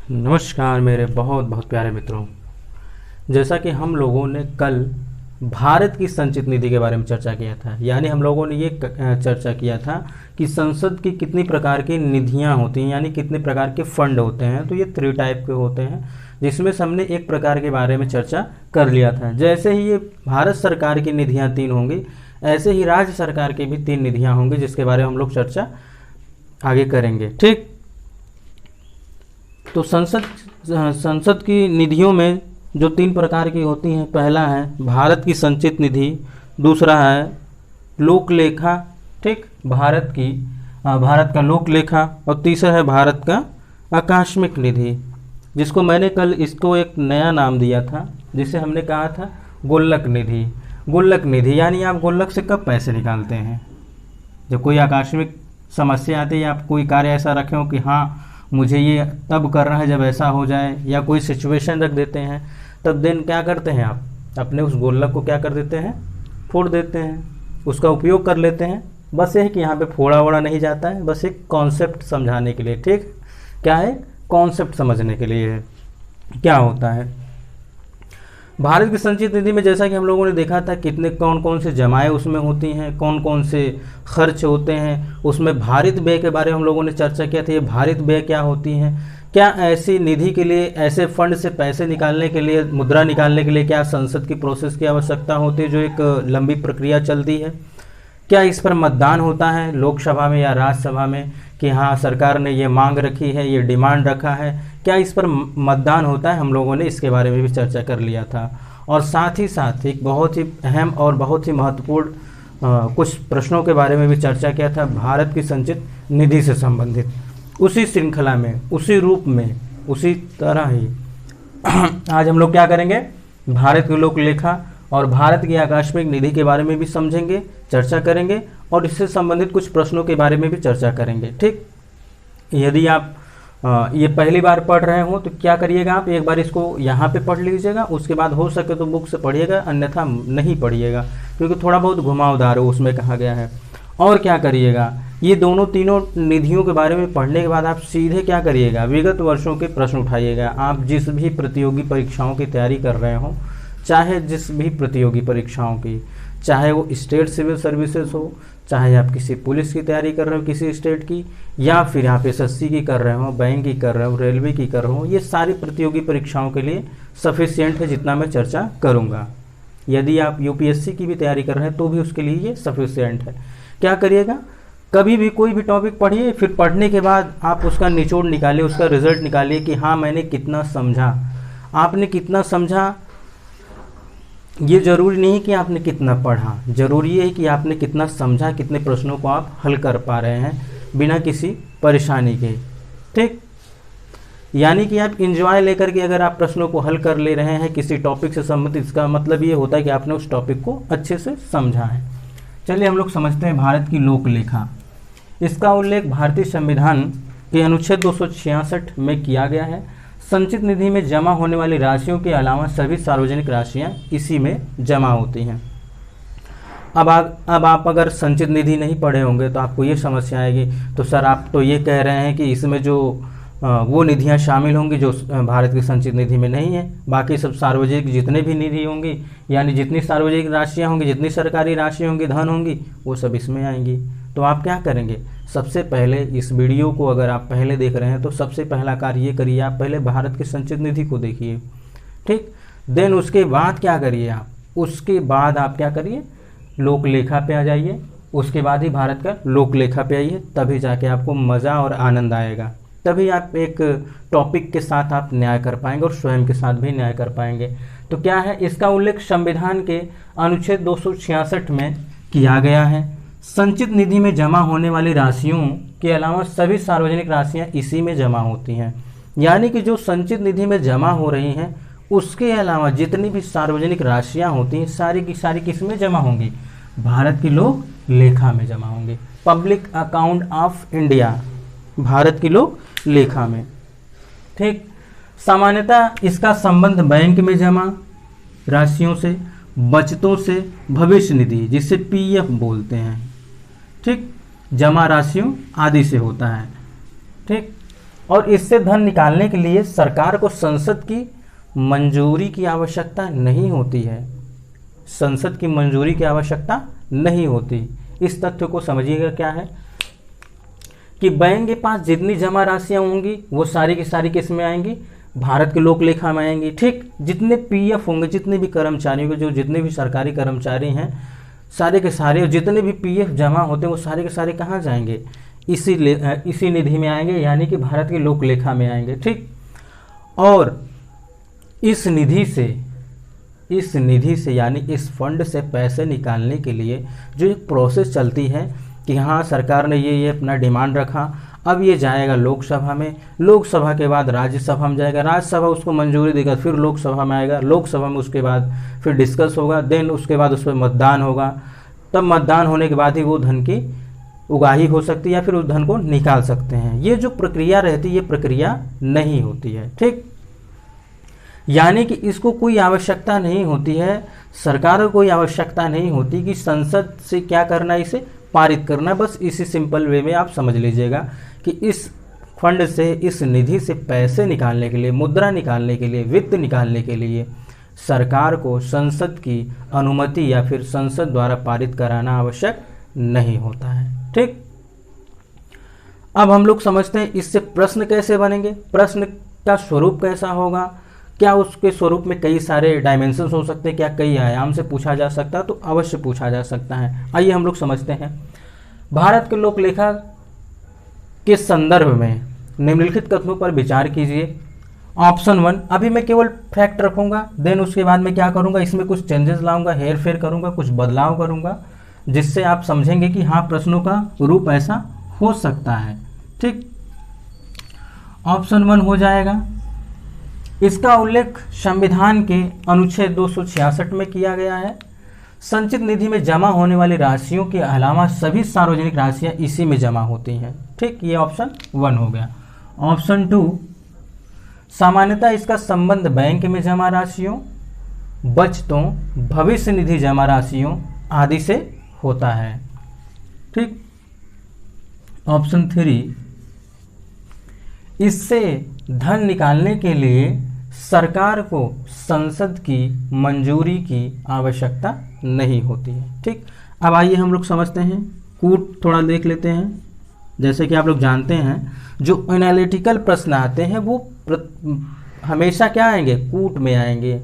नमस्कार मेरे बहुत बहुत प्यारे मित्रों। जैसा कि हम लोगों ने कल भारत की संचित निधि के बारे में चर्चा किया था, यानी हम लोगों ने ये चर्चा किया था कि संसद की कितनी प्रकार की निधियां होती हैं, यानी कितने प्रकार के फंड होते हैं। तो ये 3 टाइप के होते हैं, जिसमें से हमने एक प्रकार के बारे में चर्चा कर लिया था। जैसे ही ये भारत सरकार की निधियाँ 3 होंगी, ऐसे ही राज्य सरकार की भी 3 निधियाँ होंगी, जिसके बारे में हम लोग चर्चा आगे करेंगे। ठीक, तो संसद की निधियों में जो 3 प्रकार की होती हैं, पहला है भारत की संचित निधि, दूसरा है लोक लेखा, ठीक, भारत का लोक लेखा, और तीसरा है भारत का आकस्मिक निधि, जिसको मैंने कल इसको एक नया नाम दिया था, जिसे हमने कहा था गुल्लक निधि। गुल्लक निधि यानी आप गुल्लक से कब पैसे निकालते हैं, जब कोई आकस्मिक समस्या आती है, या आप कोई कार्य ऐसा रखे हो कि हाँ मुझे ये तब करना है जब ऐसा हो जाए, या कोई सिचुएशन रख देते हैं, तब दिन क्या करते हैं, आप अपने उस गुल्लक को क्या कर देते हैं, फोड़ देते हैं, उसका उपयोग कर लेते हैं। बस ये है कि यहाँ पे फोड़ा वोड़ा नहीं जाता है, बस एक कॉन्सेप्ट समझाने के लिए। ठीक, क्या है, कॉन्सेप्ट समझने के लिए है क्या होता है। भारत की संचित निधि में जैसा कि हम लोगों ने देखा था कितने कौन कौन से जमाएँ उसमें होती हैं, कौन कौन से खर्च होते हैं। उसमें भारित व्यय के बारे में हम लोगों ने चर्चा किया था। ये भारित व्यय क्या होती हैं, क्या ऐसी निधि के लिए, ऐसे फंड से पैसे निकालने के लिए, मुद्रा निकालने के लिए क्या संसद की प्रोसेस की आवश्यकता होती है, जो एक लंबी प्रक्रिया चलती है। क्या इस पर मतदान होता है लोकसभा में या राज्यसभा में कि हाँ सरकार ने ये मांग रखी है, ये डिमांड रखा है, क्या इस पर मतदान होता है। हम लोगों ने इसके बारे में भी चर्चा कर लिया था। और साथ ही साथ एक बहुत ही अहम और बहुत ही महत्वपूर्ण कुछ प्रश्नों के बारे में भी चर्चा किया था, भारत की संचित निधि से संबंधित। उसी श्रृंखला में, उसी रूप में, उसी तरह ही आज हम लोग क्या करेंगे, भारत की लोक लेखा और भारत की आकस्मिक निधि के बारे में भी समझेंगे, चर्चा करेंगे, और इससे संबंधित कुछ प्रश्नों के बारे में भी चर्चा करेंगे। ठीक, यदि आप ये पहली बार पढ़ रहे हो तो क्या करिएगा, आप एक बार इसको यहाँ पे पढ़ लीजिएगा, उसके बाद हो सके तो बुक से पढ़िएगा, अन्यथा नहीं पढ़िएगा, क्योंकि थोड़ा बहुत घुमावदार हो उसमें कहा गया है। और क्या करिएगा, ये दोनों तीनों निधियों के बारे में पढ़ने के बाद आप सीधे क्या करिएगा, विगत वर्षों के प्रश्न उठाइएगा। आप जिस भी प्रतियोगी परीक्षाओं की तैयारी कर रहे हो, चाहे जिस भी प्रतियोगी परीक्षाओं की, चाहे वो स्टेट सिविल सर्विसेज हो, चाहे आप किसी पुलिस की तैयारी कर रहे हो किसी स्टेट की, या फिर आप एसएससी की कर रहे हो, बैंक की कर रहे हो, रेलवे की कर रहे हो, ये सारी प्रतियोगी परीक्षाओं के लिए सफिशिएंट है जितना मैं चर्चा करूँगा। यदि आप यूपीएससी की भी तैयारी कर रहे हैं तो भी उसके लिए ये सफिशिएंट है। क्या करिएगा, कभी भी कोई भी टॉपिक पढ़िए, फिर पढ़ने के बाद आप उसका निचोड़ निकालिए, उसका रिजल्ट निकालिए कि हाँ मैंने कितना समझा। आपने कितना समझा, ये जरूरी नहीं कि आपने कितना पढ़ा, जरूरी है कि आपने कितना समझा, कितने प्रश्नों को आप हल कर पा रहे हैं बिना किसी परेशानी के। ठीक, यानी कि आप इंजॉय लेकर के अगर आप प्रश्नों को हल कर ले रहे हैं किसी टॉपिक से संबंधित, इसका मतलब ये होता है कि आपने उस टॉपिक को अच्छे से समझा है। चलिए हम लोग समझते हैं भारत की लोक लेखा। इसका उल्लेख भारतीय संविधान के अनुच्छेद 266 में किया गया है। संचित निधि में जमा होने वाली राशियों के अलावा सभी सार्वजनिक राशियां इसी में जमा होती हैं। अब आप अगर संचित निधि नहीं पढ़े होंगे तो आपको ये समस्या आएगी, तो सर आप तो ये कह रहे हैं कि इसमें जो वो निधियां शामिल होंगी जो भारत की संचित निधि में नहीं है, बाकी सब सार्वजनिक जितने भी निधि होंगी, यानी जितनी सार्वजनिक राशियाँ होंगी, जितनी सरकारी राशियाँ होंगी, धन होंगी, वो सब इसमें आएंगी। तो आप क्या करेंगे, सबसे पहले इस वीडियो को अगर आप पहले देख रहे हैं तो सबसे पहला कार्य ये करिए, आप पहले भारत की संचित निधि को देखिए। ठीक, देन उसके बाद क्या करिए, आप उसके बाद आप क्या करिए, लोक लेखा पे आ जाइए, उसके बाद ही भारत का लोक लेखा पे आइए, तभी जाके आपको मज़ा और आनंद आएगा, तभी आप एक टॉपिक के साथ आप न्याय कर पाएंगे और स्वयं के साथ भी न्याय कर पाएंगे। तो क्या है, इसका उल्लेख संविधान के अनुच्छेद 266 में किया गया है। संचित निधि में जमा होने वाली राशियों के अलावा सभी सार्वजनिक राशियां इसी में जमा होती हैं, यानी कि जो संचित निधि में जमा हो रही हैं उसके अलावा जितनी भी सार्वजनिक राशियां होती हैं सारी की सारी किस में जमा होंगी, भारत की लोक लेखा में जमा होंगी। Public account of India, Bharat की लोक लेखा में। ठीक, सामान्यतः इसका संबंध बैंक में जमा राशियों से, बचतों से, भविष्य निधि जिसे पीएफ बोलते हैं, ठीक, जमा राशियों आदि से होता है। ठीक, और इससे धन निकालने के लिए सरकार को संसद की मंजूरी की आवश्यकता नहीं होती है। संसद की मंजूरी की आवश्यकता नहीं होती। इस तथ्य को समझिएगा क्या है कि बैंक के पास जितनी जमा राशियां होंगी वो सारी की सारी किस में आएंगी, भारत के लोक लेखा में आएंगी। ठीक, जितने पीएफ होंगे, जितने भी कर्मचारी होंगे, जो जितने भी सरकारी कर्मचारी हैं, सारे के सारे, और जितने भी पीएफ जमा होते हैं वो सारे के सारे कहाँ जाएंगे, इसी निधि में आएंगे, यानी कि भारत के लोक लेखा में आएंगे। ठीक, और इस निधि से यानी इस फंड से पैसे निकालने के लिए जो एक प्रोसेस चलती है कि हाँ सरकार ने ये अपना डिमांड रखा, अब ये जाएगा लोकसभा में, लोकसभा के बाद राज्यसभा में जाएगा, राज्यसभा उसको मंजूरी देगा, फिर लोकसभा में आएगा, लोकसभा में उसके बाद फिर डिस्कस होगा, देन उसके बाद उस पर मतदान होगा, तब मतदान होने के बाद ही वो धन की उगाही हो सकती है या फिर उस धन को निकाल सकते हैं। ये जो प्रक्रिया रहती है ये प्रक्रिया नहीं होती है। ठीक, यानी कि इसको कोई आवश्यकता नहीं होती है, सरकार को कोई आवश्यकता नहीं होती कि संसद से क्या करना, इसे पारित करना। बस इसी सिंपल वे में आप समझ लीजिएगा कि इस फंड से, इस निधि से पैसे निकालने के लिए, मुद्रा निकालने के लिए, वित्त निकालने के लिए सरकार को संसद की अनुमति या फिर संसद द्वारा पारित कराना आवश्यक नहीं होता है। ठीक, अब हम लोग समझते हैं इससे प्रश्न कैसे बनेंगे, प्रश्न का स्वरूप कैसा होगा, क्या उसके स्वरूप में कई सारे डायमेंशंस हो सकते हैं, क्या कई आयाम से पूछा जा सकता है, तो अवश्य पूछा जा सकता है। आइए हम लोग समझते हैं। भारत के लोक लेखा के संदर्भ में निम्नलिखित कथनों पर विचार कीजिए। ऑप्शन 1, अभी मैं केवल फैक्ट रखूंगा, देन उसके बाद मैं क्या करूंगा, इसमें कुछ चेंजेस लाऊंगा, हेर फेर करूंगा, कुछ बदलाव करूंगा, जिससे आप समझेंगे कि हाँ प्रश्नों का रूप ऐसा हो सकता है। ठीक, ऑप्शन 1 हो जाएगा। इसका उल्लेख संविधान के अनुच्छेद 266 में किया गया है। संचित निधि में जमा होने वाली राशियों के अलावा सभी सार्वजनिक राशियां इसी में जमा होती हैं। ठीक, ये ऑप्शन 1 हो गया। ऑप्शन 2, सामान्यतः इसका संबंध बैंक में जमा राशियों, बचतों, भविष्य निधि जमा राशियों आदि से होता है। ठीक, ऑप्शन 3, इससे धन निकालने के लिए सरकार को संसद की मंजूरी की आवश्यकता नहीं होती है। ठीक, अब आइए हम लोग समझते हैं, कूट थोड़ा देख लेते हैं। जैसे कि आप लोग जानते हैं जो एनालिटिकल प्रश्न आते हैं वो हमेशा क्या आएंगे, कूट में आएंगे,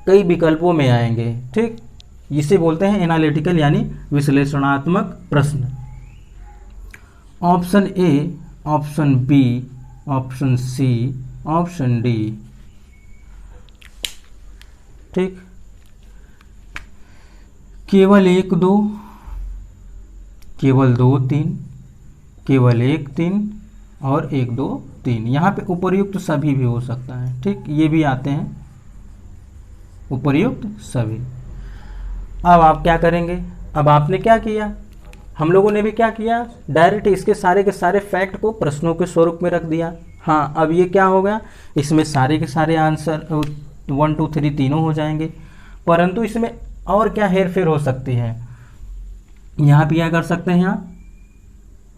कई विकल्पों में आएंगे। ठीक, इसे बोलते हैं एनालिटिकल यानी विश्लेषणात्मक प्रश्न। Option A, option B, option C, option D. ठीक, केवल 1 2, केवल 2 3, केवल 1 3 और 1 2 3। यहाँ पे उपर्युक्त सभी भी हो सकता है। ठीक, ये भी आते हैं उपर्युक्त सभी। अब आप क्या करेंगे, अब आपने क्या किया, हम लोगों ने भी क्या किया, डायरेक्ट इसके सारे के सारे फैक्ट को प्रश्नों के स्वरूप में रख दिया। हाँ, अब ये क्या हो गया, इसमें सारे के सारे आंसर 1 2 3 तीनों हो जाएंगे, परंतु इसमें और क्या हेर फेर हो सकती है, यहाँ पे क्या कर सकते हैं, यहाँ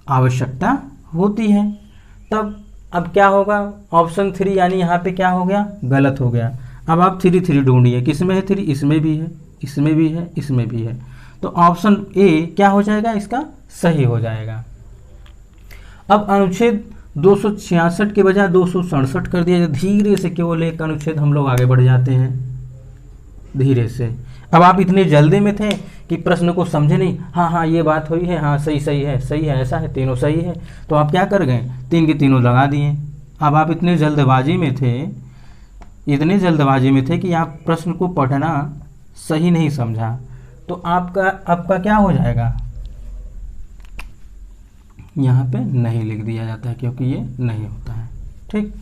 आवश्यकता होती है। तब अब क्या होगा, ऑप्शन 3 यानी यहाँ पे क्या हो गया, गलत हो गया। अब आप 3 3 ढूंढिए, किसमें है 3, इसमें भी है, इसमें भी है, इसमें भी है, तो ऑप्शन ए क्या हो जाएगा, इसका सही हो जाएगा। अब अनुच्छेद 266 के बजाय 267 कर दिया जाए, धीरे से केवल एक अनुच्छेद हम लोग आगे बढ़ जाते हैं, धीरे से। अब आप इतने जल्दी में थे कि प्रश्न को समझे नहीं, हाँ हाँ ये बात हुई है, हाँ सही सही है, सही है, ऐसा है, तीनों सही है, तो आप क्या कर गए, 3 की तीनों लगा दिए। अब आप इतने जल्दबाजी में थे, इतने जल्दबाजी में थे कि आप प्रश्न को पढ़ना सही नहीं समझा, तो आपका क्या हो जाएगा, यहाँ पे नहीं लिख दिया जाता है क्योंकि ये नहीं होता है। ठीक,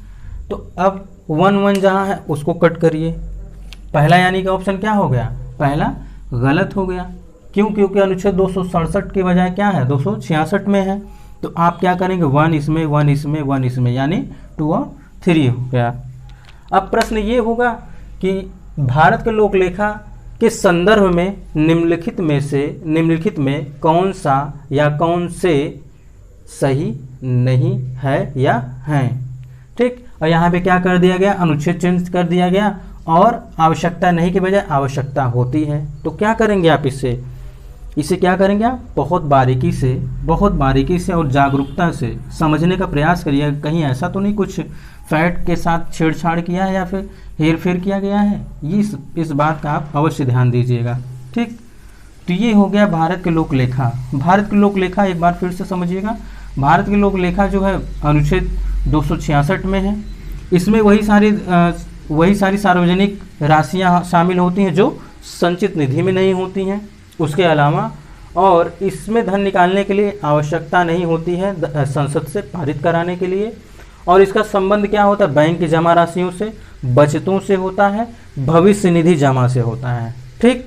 तो अब 1 1 जहाँ है उसको कट करिए। पहला यानी कि ऑप्शन क्या हो गया, पहला गलत हो गया। क्यों, क्योंकि अनुच्छेद 267 के बजाय क्या है, 266 में है। तो आप क्या करेंगे, 1 इसमें, 1 इसमें, 1 इसमें, यानी 2 और 3 हो गया। अब प्रश्न ये होगा कि भारत के लोक लेखा के संदर्भ में निम्नलिखित में कौन सा या कौन से सही नहीं है या हैं। और यहाँ पे क्या कर दिया गया, अनुच्छेद चेंज कर दिया गया, और आवश्यकता नहीं के बजाय आवश्यकता होती है। तो क्या करेंगे आप इसे क्या करेंगे आप, बहुत बारीकी से और जागरूकता से समझने का प्रयास करिए। कहीं ऐसा तो नहीं कुछ फैक्ट के साथ छेड़छाड़ किया है या फिर हेर फेर किया गया है, इस बात का आप अवश्य ध्यान दीजिएगा। ठीक, तो ये हो गया भारत के लोक लेखा। भारत की लोक लेखा एक बार फिर से समझिएगा। भारत की लोक लेखा जो है अनुच्छेद 266 में है। इसमें वही सारी सार्वजनिक राशियां शामिल होती हैं जो संचित निधि में नहीं होती हैं। उसके अलावा और इसमें धन निकालने के लिए आवश्यकता नहीं होती है संसद से पारित कराने के लिए। और इसका संबंध क्या होता है, बैंक की जमा राशियों से, बचतों से होता है, भविष्य निधि जमा से होता है। ठीक,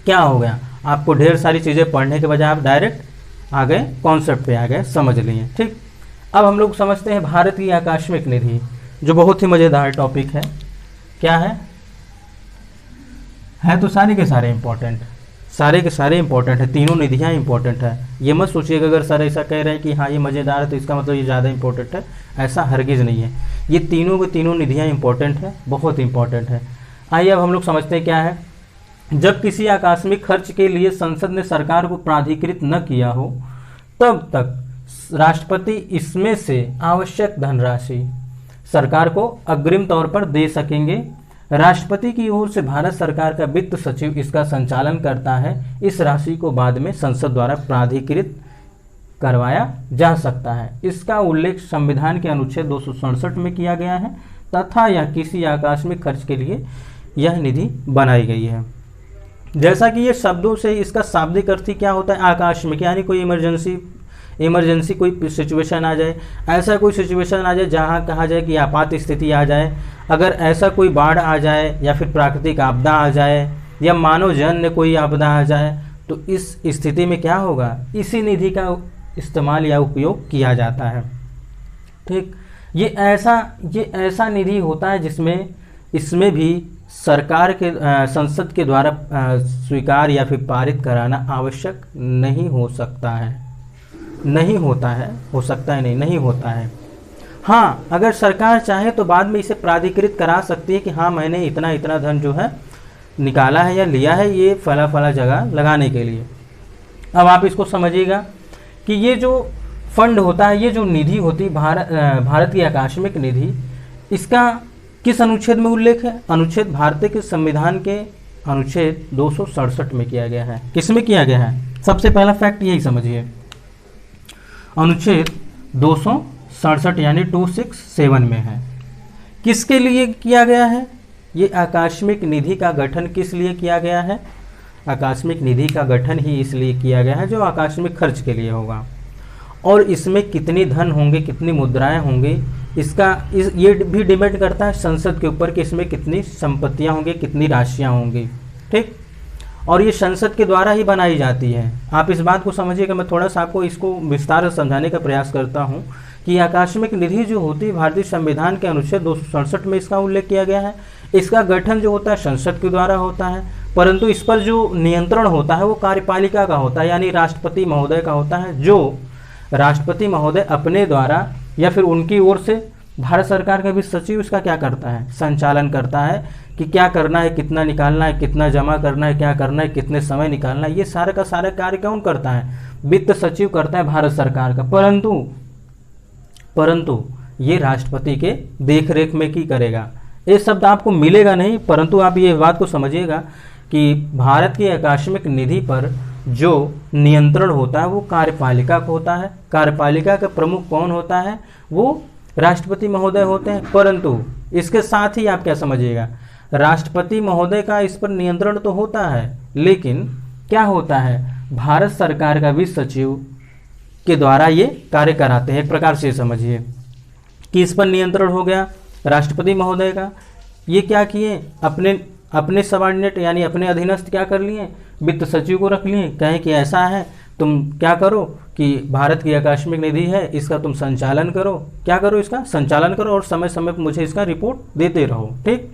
क्या हो गया, आपको ढेर सारी चीज़ें पढ़ने के बजाय आप डायरेक्ट आ गए, कॉन्सेप्ट पे आ गए, समझ लिए। ठीक, अब हम लोग समझते हैं भारत की आकस्मिक निधि, जो बहुत ही मज़ेदार टॉपिक है। क्या है तो सारे के सारे इंपॉर्टेंट है, तीनों निधियाँ इंपॉर्टेंट है। ये मत सोचिएगा अगर सर ऐसा कह रहे हैं कि हाँ ये मज़ेदार है तो इसका मतलब ये ज़्यादा इंपॉर्टेंट है, ऐसा हरगिज़ नहीं है। ये तीनों के तीनों निधियाँ इंपॉर्टेंट है, बहुत इंपॉर्टेंट है। आइए अब हम लोग समझते हैं क्या है। जब किसी आकस्मिक खर्च के लिए संसद ने सरकार को प्राधिकृत न किया हो, तब तक राष्ट्रपति इसमें से आवश्यक धनराशि सरकार को अग्रिम तौर पर दे सकेंगे। राष्ट्रपति की ओर से भारत सरकार का वित्त सचिव इसका संचालन करता है। इस राशि को बाद में संसद द्वारा प्राधिकृत करवाया जा सकता है। इसका उल्लेख संविधान के अनुच्छेद 267 में किया गया है तथा यह किसी आकस्मिक खर्च के लिए यह निधि बनाई गई है। जैसा कि ये शब्दों से इसका शाब्दिक अर्थ ही क्या होता है, आकस्मिक, यानी कोई इमरजेंसी कोई सिचुएशन आ जाए, ऐसा कोई सिचुएशन आ जाए जहाँ कहा जाए कि आपात स्थिति आ जाए, अगर ऐसा कोई बाढ़ आ जाए या फिर प्राकृतिक आपदा आ जाए या मानवजन्य कोई आपदा आ जाए, तो इस स्थिति में क्या होगा, इसी निधि का इस्तेमाल या उपयोग किया जाता है। ठीक, ये ऐसा निधि होता है जिसमें इसमें भी सरकार के संसद के द्वारा स्वीकार या फिर पारित कराना आवश्यक नहीं हो सकता है, नहीं होता है, हो सकता है नहीं होता है। हाँ, अगर सरकार चाहे तो बाद में इसे प्राधिकृत करा सकती है कि हाँ मैंने इतना इतना धन जो है निकाला है या लिया है ये फला जगह लगाने के लिए। अब आप इसको समझिएगा कि ये जो फंड होता है, ये जो निधि होती है भारत की आकस्मिक निधि, इसका किस अनुच्छेद में उल्लेख है, अनुच्छेद भारतीय के संविधान के अनुच्छेद 267 में किया गया है। किस में किया गया है, सबसे पहला फैक्ट यही समझिए, अनुच्छेद 267 यानी 267 में है। किसके लिए किया गया है, ये आकस्मिक निधि का गठन किस लिए किया गया है, आकस्मिक निधि का गठन ही इसलिए किया गया है जो आकस्मिक खर्च के लिए होगा। और इसमें कितनी धन होंगे, कितनी मुद्राएं होंगी, ये भी डिपेंड करता है संसद के ऊपर कि इसमें कितनी संपत्तियां होंगी, कितनी राशियां होंगी। ठीक, और ये संसद के द्वारा ही बनाई जाती है। आप इस बात को समझिएगा, मैं थोड़ा सा आपको इसको विस्तार से समझाने का प्रयास करता हूँ कि आकस्मिक निधि जो होती है भारतीय संविधान के अनुच्छेद 267 में इसका उल्लेख किया गया है। इसका गठन जो होता है संसद के द्वारा होता है, परंतु इस पर जो नियंत्रण होता है वो कार्यपालिका का होता है, यानी राष्ट्रपति महोदय का होता है, जो राष्ट्रपति महोदय अपने द्वारा या फिर उनकी ओर से भारत सरकार का भी सचिव इसका क्या करता है, संचालन करता है कि क्या करना है, कितना निकालना है, कितना जमा करना है, क्या करना है, कितने समय निकालना है। ये सारा का सारा कार्य कौन करता है, वित्त सचिव करता है भारत सरकार का, परंतु ये राष्ट्रपति के देख रेख में की करेगा। ये शब्द आपको मिलेगा नहीं, परंतु आप ये बात को समझिएगा कि भारत की आकस्मिक निधि पर जो नियंत्रण होता है वो कार्यपालिका को होता है। कार्यपालिका का प्रमुख कौन होता है, वो राष्ट्रपति महोदय होते हैं। परंतु इसके साथ ही आप क्या समझिएगा, राष्ट्रपति महोदय का इस पर नियंत्रण तो होता है, लेकिन क्या होता है, भारत सरकार का वित्त सचिव के द्वारा ये कार्य कराते हैं। एक प्रकार से समझिए कि इस पर नियंत्रण हो गया राष्ट्रपति महोदय का। ये क्या किए, अपने सबऑर्डिनेट यानी अपने अधीनस्थ क्या कर लिए, वित्त सचिव को रख लिए, कहें कि ऐसा है तुम क्या करो कि भारत की आकस्मिक निधि है इसका तुम संचालन करो, क्या करो, इसका संचालन करो और समय समय पर मुझे इसका रिपोर्ट देते रहो। ठीक,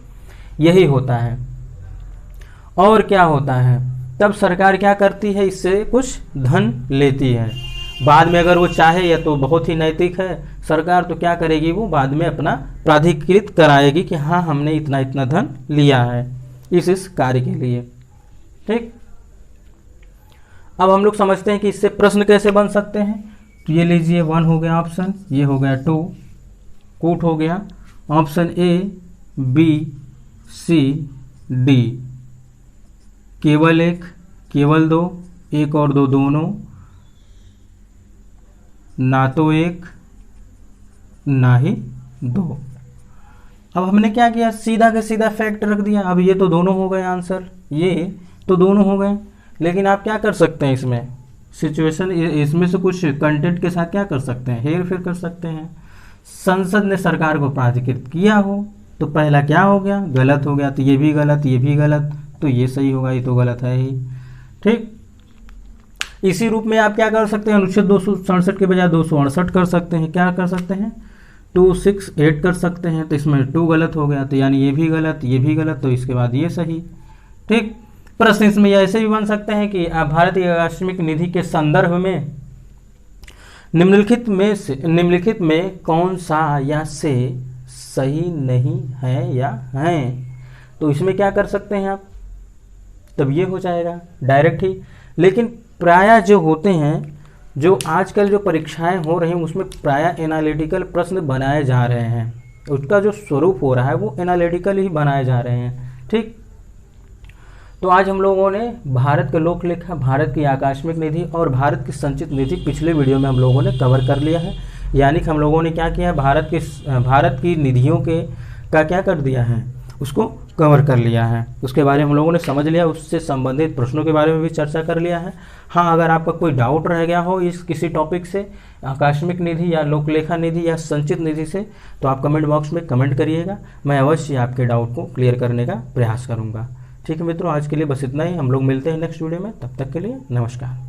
यही होता है। और क्या होता है, तब सरकार क्या करती है, इससे कुछ धन लेती है बाद में अगर वो चाहे या तो बहुत ही नैतिक है सरकार, तो क्या करेगी, वो बाद में अपना प्राधिकृत कराएगी कि हाँ हमने इतना इतना धन लिया है इस कार्य के लिए। ठीक, अब हम लोग समझते हैं कि इससे प्रश्न कैसे बन सकते हैं। तो ये लीजिए 1 हो गया ऑप्शन, ये हो गया 2, कूट हो गया option A, B, C, D, केवल एक, केवल दो, एक और दो दोनों, ना तो एक ना ही दो। अब हमने क्या किया, सीधा के सीधा फैक्ट रख दिया। अब ये तो दोनों हो गए आंसर, ये तो दोनों हो गए, लेकिन आप क्या कर सकते हैं इसमें सिचुएशन, इसमें से कुछ कंटेंट के साथ क्या कर सकते हैं, हेर फेर कर सकते हैं। संसद ने सरकार को प्राधिकृत किया हो तो पहला क्या हो गया, गलत हो गया, तो ये भी गलत, ये भी गलत, तो ये सही होगा, ये तो गलत है ही। ठीक, इसी रूप में आप क्या कर सकते हैं, अनुच्छेद 267 के बजाय 268 कर सकते हैं। क्या कर सकते हैं, 268 कर सकते हैं, तो इसमें 2 गलत हो गया, तो यानी ये भी गलत, ये भी गलत, तो इसके बाद ये सही। ठीक, प्रश्न इसमें ऐसे भी बन सकते हैं कि भारतीय आकस्मिक निधि के संदर्भ में निम्नलिखित में कौन सा या से सही नहीं है या है, तो इसमें क्या कर सकते हैं आप, तब ये हो जाएगा डायरेक्ट ही। लेकिन प्रायः जो होते हैं, जो आजकल जो परीक्षाएं हो रही हैं उसमें प्रायः एनालिटिकल प्रश्न बनाए जा रहे हैं, उसका जो स्वरूप हो रहा है वो एनालिटिकल ही बनाए जा रहे हैं। ठीक, तो आज हम लोगों ने भारत का लोक लेखा, भारत की आकस्मिक निधि और भारत की संचित निधि पिछले वीडियो में हम लोगों ने कवर कर लिया है। यानी कि हम लोगों ने क्या किया, भारत की निधियों के का क्या कर दिया है, उसको कवर कर लिया है, उसके बारे में हम लोगों ने समझ लिया, उससे संबंधित प्रश्नों के बारे में भी चर्चा कर लिया है। हाँ, अगर आपका कोई डाउट रह गया हो इस किसी टॉपिक से, आकस्मिक निधि या लोकलेखा निधि या संचित निधि से, तो आप कमेंट बॉक्स में कमेंट करिएगा, मैं अवश्य आपके डाउट को क्लियर करने का प्रयास करूँगा। ठीक है मित्रों, आज के लिए बस इतना ही, हम लोग मिलते हैं नेक्स्ट वीडियो में, तब तक के लिए नमस्कार।